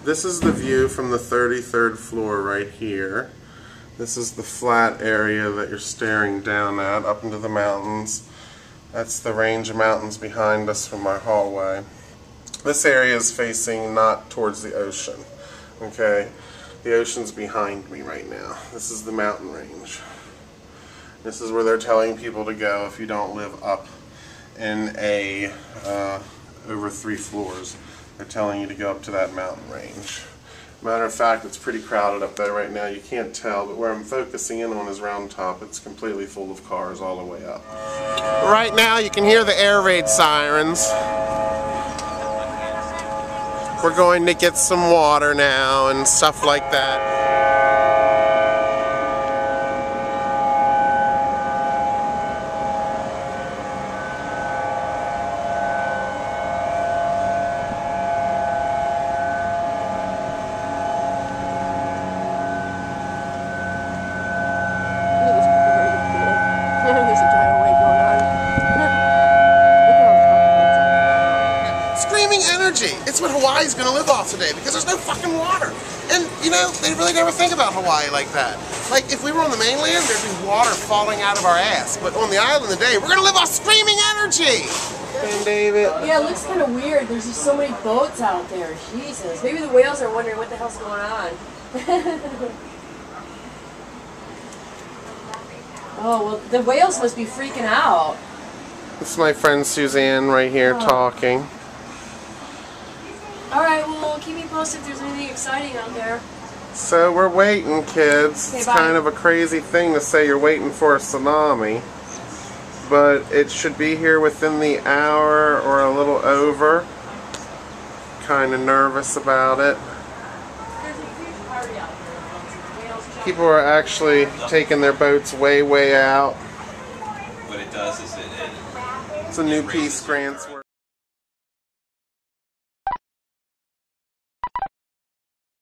This is the view from the 33rd floor right here. This is the flat area that you're staring down at, up into the mountains. That's the range of mountains behind us from our hallway. This area is facing not towards the ocean. Okay? The ocean's behind me right now. This is the mountain range. This is where they're telling people to go if you don't live up in a over 3 floors. They're telling you to go up to that mountain range. Matter of fact, it's pretty crowded up there right now. You can't tell, but where I'm focusing in on is Round Top. It's completely full of cars all the way up. Right now you can hear the air raid sirens. We're going to get some water now and stuff like that. It's what Hawaii's going to live off today because there's no fucking water. And, you know, they really never think about Hawaii like that. Like, if we were on the mainland, there'd be water falling out of our ass. But on the island today, we're going to live off screaming energy! And David. Yeah, it looks kind of weird. There's just so many boats out there. Jesus. Maybe the whales are wondering what the hell's going on. Oh, well, the whales must be freaking out. This is my friend Suzanne right here talking. Alright, well, keep me posted if there's anything exciting out there. So we're waiting, kids. Okay, it's bye. kind of a crazy thing to say you're waiting for a tsunami, but it should be here within the hour or a little over. Kind of nervous about it. People are actually taking their boats way out. What it does is It's a new piece, Grant's.